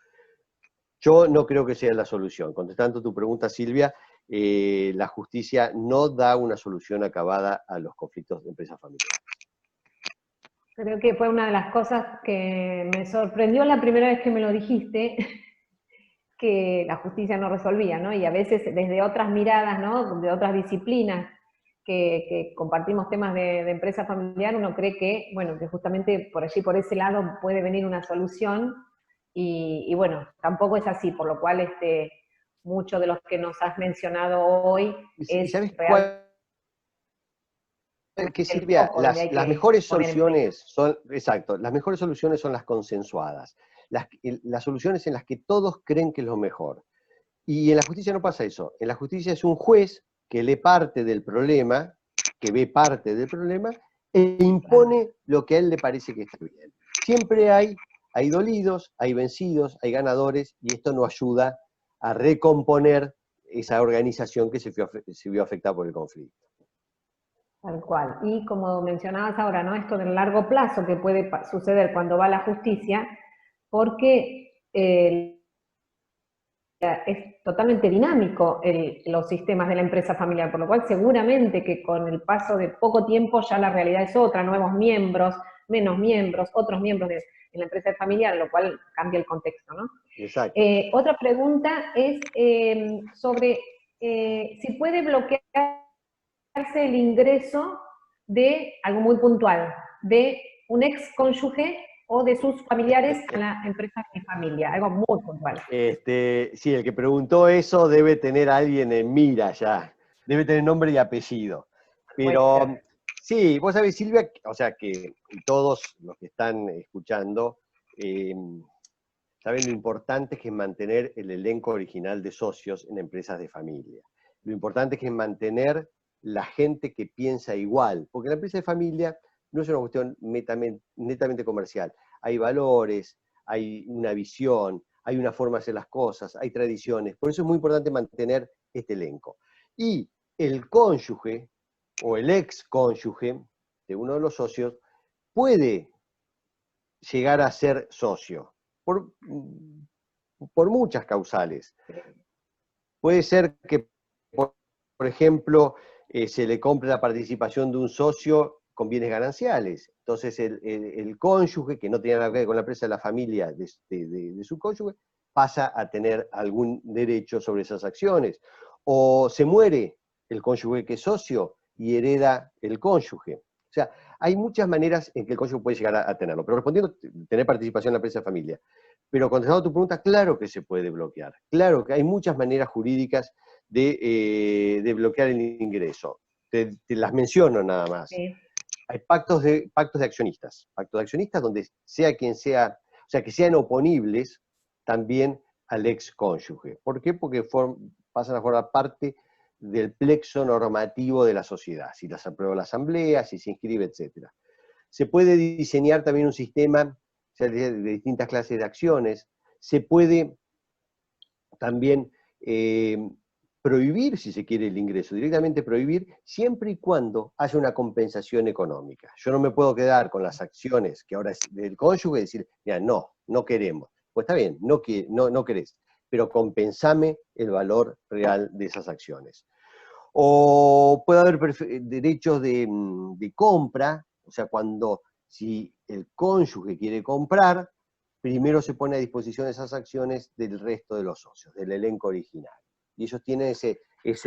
Yo no creo que sea la solución. Contestando tu pregunta, Silvia, la justicia no da una solución acabada a los conflictos de empresas familiares. Creo que fue una de las cosas que me sorprendió la primera vez que me lo dijiste, que la justicia no resolvía, ¿no? Y a veces desde otras miradas, ¿no? De otras disciplinas que compartimos temas de empresa familiar, uno cree que, bueno, que justamente por allí, por ese lado, puede venir una solución, y bueno, tampoco es así, por lo cual mucho de los que nos has mencionado hoy ¿Y es sabes realmente que, el Silvia? foco donde hay Las que mejores poner empeño. soluciones son, exacto, las mejores soluciones son las consensuadas, las soluciones en las que todos creen que es lo mejor. Y en la justicia no pasa eso. En la justicia es un juez que lee parte del problema, que ve parte del problema, e impone lo que a él le parece que está bien. Siempre hay dolidos, hay vencidos, hay ganadores, y esto no ayuda a recomponer esa organización que se vio afectada por el conflicto. Tal cual. Y como mencionabas ahora, ¿no? Esto del largo plazo que puede suceder cuando va a la justicia, porque es totalmente dinámico los sistemas de la empresa familiar, por lo cual seguramente que con el paso de poco tiempo ya la realidad es otra, nuevos miembros, menos miembros, otros miembros en la empresa familiar, lo cual cambia el contexto, ¿no? Exacto. Otra pregunta es sobre si puede bloquearse el ingreso de algo muy puntual, de un ex cónyuge o de sus familiares a la empresa de mi familia, algo muy puntual. Sí, el que preguntó eso debe tener a alguien en mira ya, debe tener nombre y apellido. Pero sí, vos sabés, Silvia, o sea que todos los que están escuchando saben lo importante que es mantener el elenco original de socios en empresas de familia. Lo importante que es mantener la gente que piensa igual, porque la empresa de familia no es una cuestión netamente comercial. Hay valores, hay una visión, hay una forma de hacer las cosas, hay tradiciones. Por eso es muy importante mantener este elenco. Y el cónyuge o el ex cónyuge de uno de los socios puede llegar a ser socio por muchas causales. Puede ser que, por ejemplo, se le compre la participación de un socio con bienes gananciales. Entonces el cónyuge, que no tiene nada que ver con la empresa de la familia de su cónyuge, pasa a tener algún derecho sobre esas acciones. O se muere el cónyuge que es socio y hereda el cónyuge. O sea, hay muchas maneras en que el cónyuge puede llegar a tenerlo. Pero respondiendo, tener participación en la empresa de familia. Pero contestando a tu pregunta, claro que se puede bloquear. Claro que hay muchas maneras jurídicas de bloquear el ingreso. Te las menciono nada más. Sí. Hay pactos de accionistas. Pactos de accionistas donde sea quien sea, o sea, que sean oponibles también al ex cónyuge. ¿Por qué? Porque pasan a formar parte del plexo normativo de la sociedad. Si las aprueba la asamblea, si se inscribe, etc. Se puede diseñar también un sistema de distintas clases de acciones. Se puede también prohibir, si se quiere, el ingreso, directamente prohibir, siempre y cuando haya una compensación económica. Yo no me puedo quedar con las acciones que ahora es del cónyuge y decir, mira, no queremos. Pues está bien, no querés, pero compensame el valor real de esas acciones. O puede haber derechos de compra, o sea, si el cónyuge quiere comprar, primero se pone a disposición esas acciones del resto de los socios, del elenco original. Y ellos tienen ese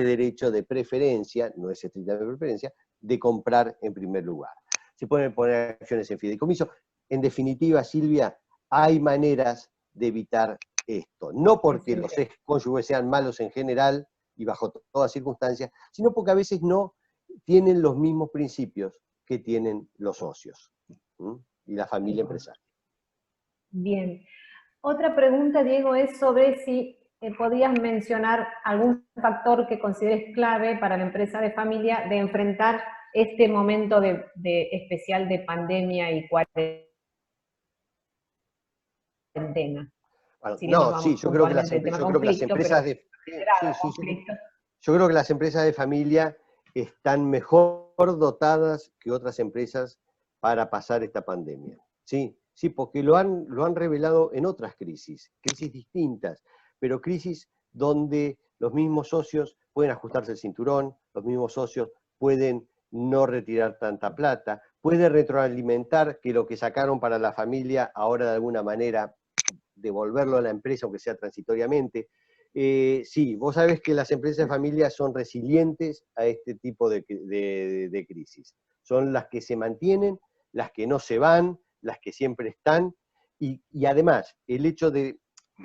derecho de preferencia, no es estrictamente preferencia, de comprar en primer lugar. Se pueden poner acciones en fideicomiso. En definitiva, Silvia, hay maneras de evitar esto. No porque los ex cónyuges sean malos en general y bajo todas circunstancias, sino porque a veces no tienen los mismos principios que tienen los socios y la familia empresaria. Bien. Otra pregunta, Diego, es sobre si podías mencionar algún factor que consideres clave para la empresa de familia de enfrentar este momento especial de pandemia y cuarentena. Bueno, Si bien nos sí, vamos yo creo que puntualmente al tema conflicto, pero yo creo que las empresas de familia están mejor dotadas que otras empresas para pasar esta pandemia. Sí, porque lo han revelado en otras crisis distintas, pero crisis donde los mismos socios pueden ajustarse el cinturón, los mismos socios pueden no retirar tanta plata, puede retroalimentar que lo que sacaron para la familia ahora de alguna manera devolverlo a la empresa, aunque sea transitoriamente. Sí, vos sabés que las empresas de familia son resilientes a este tipo de crisis. Son las que se mantienen, las que no se van, las que siempre están, y además el hecho de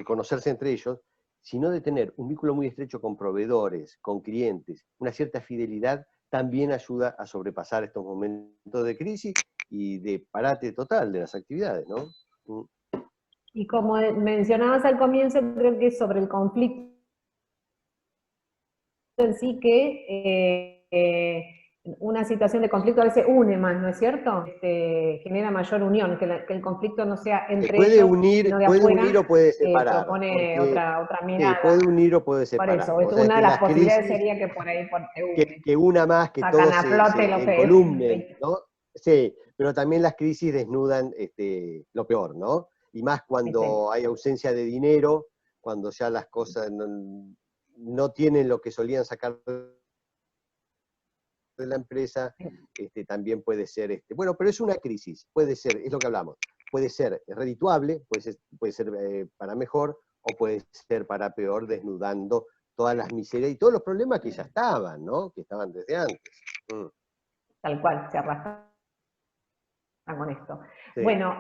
conocerse entre ellos sino de tener un vínculo muy estrecho con proveedores, con clientes, una cierta fidelidad, también ayuda a sobrepasar estos momentos de crisis y de parate total de las actividades, ¿no? Y como mencionabas al comienzo, creo que es sobre el conflicto en sí que una situación de conflicto a veces une más, ¿no es cierto? Genera mayor unión, que el conflicto no sea entre Puede ellos, unir, sino de puede afuera, unir o puede separar, propone porque otra sí, mirada. puede unir o puede Por separar. eso, O sea, una de que las las posibilidades crisis, sería que por ahí te une. que una más, que Sacan todos a flote se lo encolumnen, que... ¿no? Sí, pero también las crisis desnudan lo peor, ¿no? Y más cuando hay ausencia de dinero, cuando ya las cosas no tienen lo que solían sacar de la empresa, también puede ser, bueno, pero es una crisis, puede ser, es lo que hablamos, puede ser redituable, puede ser para mejor, o puede ser para peor, desnudando todas las miserias y todos los problemas que ya estaban, ¿no? Que estaban desde antes. Tal cual, se arrastra con esto. Sí. Bueno,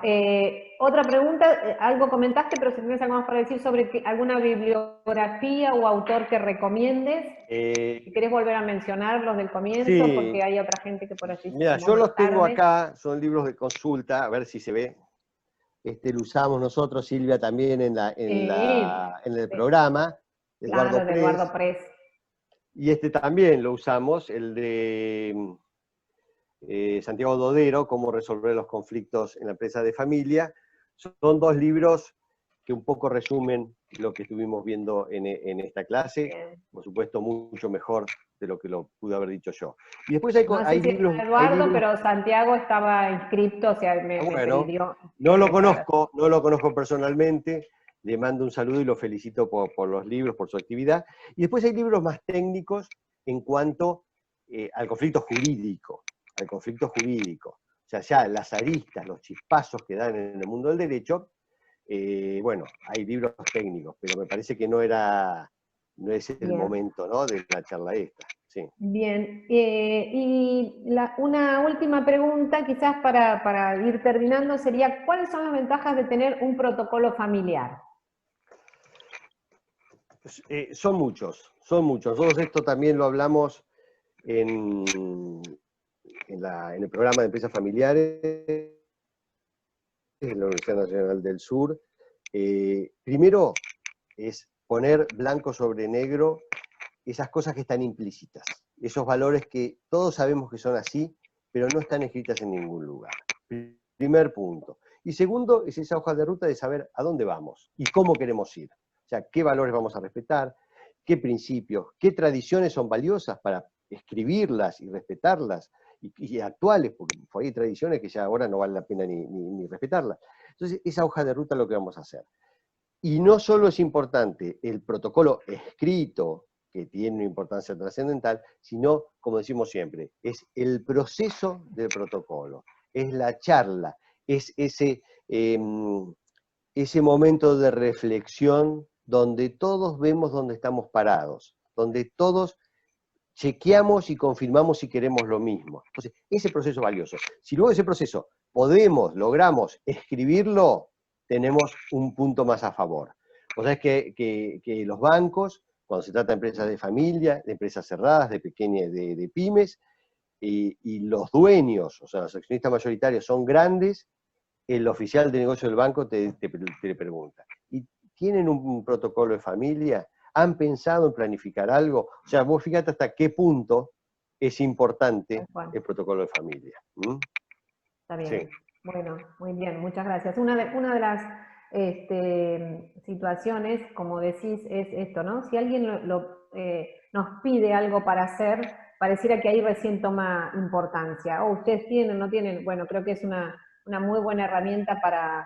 otra pregunta, algo comentaste, pero si tienes algo más para decir sobre alguna bibliografía o autor que recomiendes, si querés volver a mencionar los del comienzo, sí, porque hay otra gente que por allí se mira, sumó yo más los tengo tarde. acá, son libros de consulta, a ver si se ve. Lo usamos nosotros, Silvia, también en el programa, Eduardo Claro, de Press, Eduardo Press. y también lo usamos, el de Santiago Dodero, Cómo resolver los conflictos en la empresa de familia. Son dos libros que un poco resumen lo que estuvimos viendo en esta clase, Bien. por supuesto mucho mejor de lo que lo pude haber dicho yo. Y después hay No sé si libros... está Eduardo, pero Santiago estaba inscripto, o sea, me Bueno, pidió no lo ingresar. conozco personalmente, le mando un saludo y lo felicito por los libros, por su actividad. Y después hay libros más técnicos en cuanto al conflicto jurídico, O sea, ya las aristas, los chispazos que dan en el mundo del derecho, bueno, hay libros técnicos, pero me parece que no es el Bien. momento, ¿no?, de la charla esta. Sí. Bien, y una última pregunta, quizás para ir terminando, sería, ¿cuáles son las ventajas de tener un protocolo familiar? Son muchos. Nosotros esto también lo hablamos en el programa de empresas familiares de la Universidad Nacional del Sur. Primero es poner blanco sobre negro esas cosas que están implícitas, esos valores que todos sabemos que son así, pero no están escritas en ningún lugar. Primer punto. Y segundo, es esa hoja de ruta de saber a dónde vamos y cómo queremos ir. O sea, qué valores vamos a respetar, qué principios, qué tradiciones son valiosas para escribirlas y respetarlas, y actuales, porque hay tradiciones que ya ahora no vale la pena ni respetarlas. Entonces, esa hoja de ruta es lo que vamos a hacer. Y no solo es importante el protocolo escrito, que tiene una importancia trascendental, sino, como decimos siempre, es el proceso del protocolo, es la charla, es ese momento de reflexión donde todos vemos dónde estamos parados, donde todos chequeamos y confirmamos si queremos lo mismo. Entonces, ese proceso es valioso. Si luego de ese proceso logramos escribirlo, tenemos un punto más a favor. O sea, es que los bancos, cuando se trata de empresas de familia, de empresas cerradas, de pequeñas, de pymes, y los dueños, o sea, los accionistas mayoritarios son grandes, el oficial de negocio del banco te pregunta, ¿y tienen un protocolo de familia? ¿Han pensado en planificar algo? O sea, vos fíjate hasta qué punto es importante el protocolo de familia. Está bien. Sí. Bueno, muy bien, muchas gracias. Una de las situaciones, como decís, es esto, ¿no? Si alguien nos pide algo para hacer, pareciera que ahí recién toma importancia. O ustedes tienen, no tienen, bueno, creo que es una muy buena herramienta para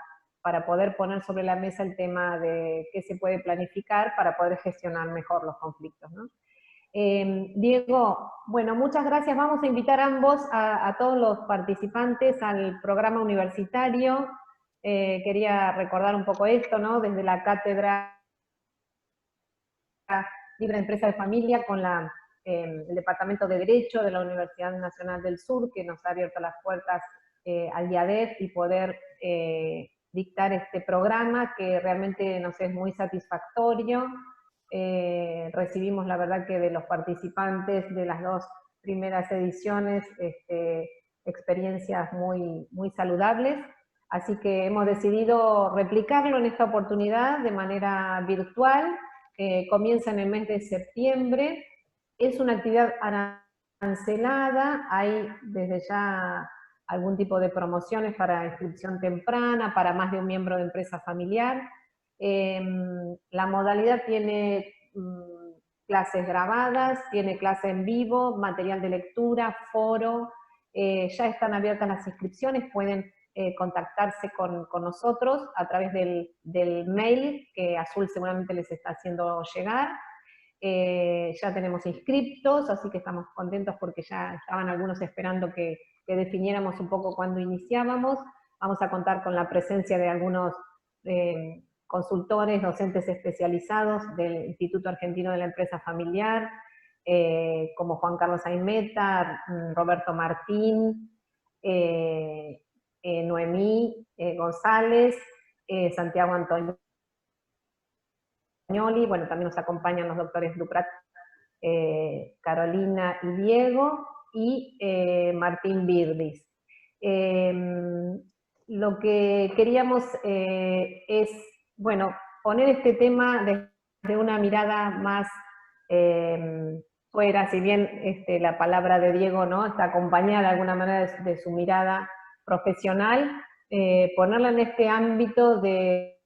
poder poner sobre la mesa el tema de qué se puede planificar para poder gestionar mejor los conflictos, ¿no? Diego, bueno, muchas gracias. Vamos a invitar a ambos, a todos los participantes al programa universitario. Quería recordar un poco esto, ¿no? Desde la Cátedra Libre Empresa de Familia con el Departamento de Derecho de la Universidad Nacional del Sur, que nos ha abierto las puertas al IADEF y poder dictar este programa que realmente nos es muy satisfactorio. recibimos la verdad que de los participantes de las 2 primeras ediciones experiencias muy, muy saludables, así que hemos decidido replicarlo en esta oportunidad de manera virtual. Comienza en el mes de septiembre, es una actividad arancelada, hay desde ya algún tipo de promociones para inscripción temprana, para más de un miembro de empresa familiar. La modalidad tiene clases grabadas, tiene clase en vivo, material de lectura, foro, ya están abiertas las inscripciones, pueden contactarse con nosotros a través del mail que Azul seguramente les está haciendo llegar. Ya tenemos inscriptos, así que estamos contentos porque ya estaban algunos esperando que definiéramos un poco cuándo iniciábamos. Vamos a contar con la presencia de algunos consultores, docentes especializados del Instituto Argentino de la Empresa Familiar, como Juan Carlos Aimeta, Roberto Martín, Noemí González, Santiago Antonio. Bueno, también nos acompañan los doctores Duprat, Carolina y Diego, y Martín Birdis. Lo que queríamos es, bueno, poner este tema desde una mirada más fuera, si bien la palabra de Diego, ¿no?, está acompañada de alguna manera de su mirada profesional, ponerla en este ámbito de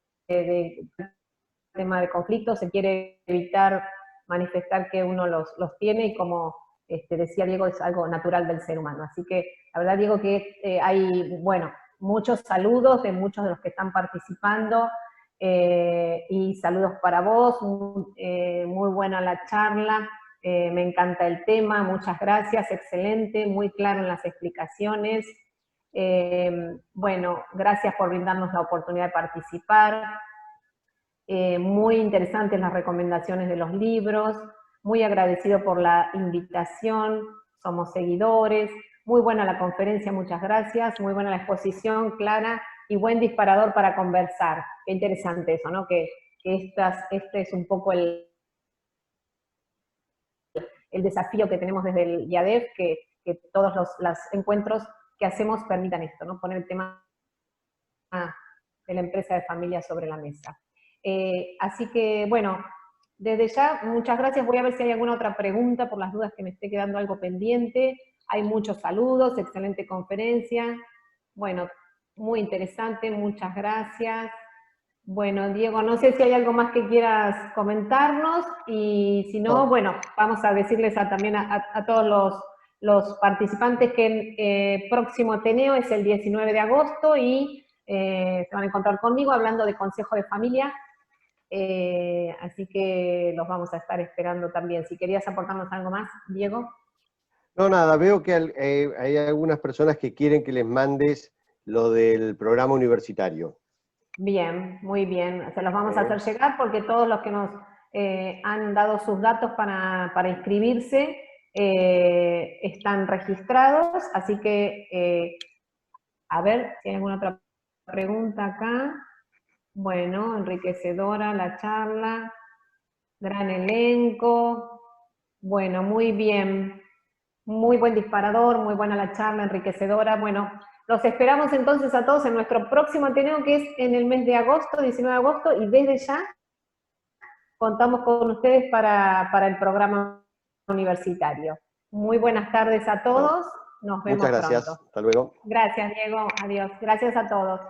tema de conflicto, se quiere evitar manifestar que uno los tiene, y como decía Diego, es algo natural del ser humano. Así que la verdad, Diego, que hay, bueno, muchos saludos de muchos de los que están participando, y saludos para vos, muy buena la charla, me encanta el tema, muchas gracias, excelente, muy claro en las explicaciones. Bueno, gracias por brindarnos la oportunidad de participar. Muy interesantes las recomendaciones de los libros, muy agradecido por la invitación, somos seguidores, muy buena la conferencia, muchas gracias, muy buena la exposición, clara, y buen disparador para conversar. Qué interesante eso, ¿no? Que este es un poco el desafío que tenemos desde el IADEF, que todos los encuentros que hacemos permitan esto, ¿no? Poner el tema de la empresa de familia sobre la mesa. Así que, bueno, desde ya, muchas gracias. Voy a ver si hay alguna otra pregunta, por las dudas que me esté quedando algo pendiente. Hay muchos saludos, excelente conferencia. Bueno, muy interesante, muchas gracias. Bueno, Diego, no sé si hay algo más que quieras comentarnos, y si no, bueno, vamos a decirles también a todos los participantes que el próximo Ateneo es el 19 de agosto, y se van a encontrar conmigo hablando de Consejo de Familia, así que los vamos a estar esperando también. Si querías aportarnos algo más, Diego. No, nada, veo que hay algunas personas que quieren que les mandes lo del programa universitario. Bien, muy bien. Se los vamos a hacer llegar, porque todos los que nos han dado sus datos para inscribirse están registrados, así que a ver si hay alguna otra pregunta acá. Bueno, enriquecedora la charla, gran elenco, bueno, muy bien, muy buen disparador, muy buena la charla, enriquecedora. Bueno, los esperamos entonces a todos en nuestro próximo Ateneo, que es en el mes de agosto, 19 de agosto, y desde ya contamos con ustedes para el programa universitario. Muy buenas tardes a todos, nos vemos pronto. Muchas gracias, hasta luego. Gracias, Diego, adiós. Gracias a todos.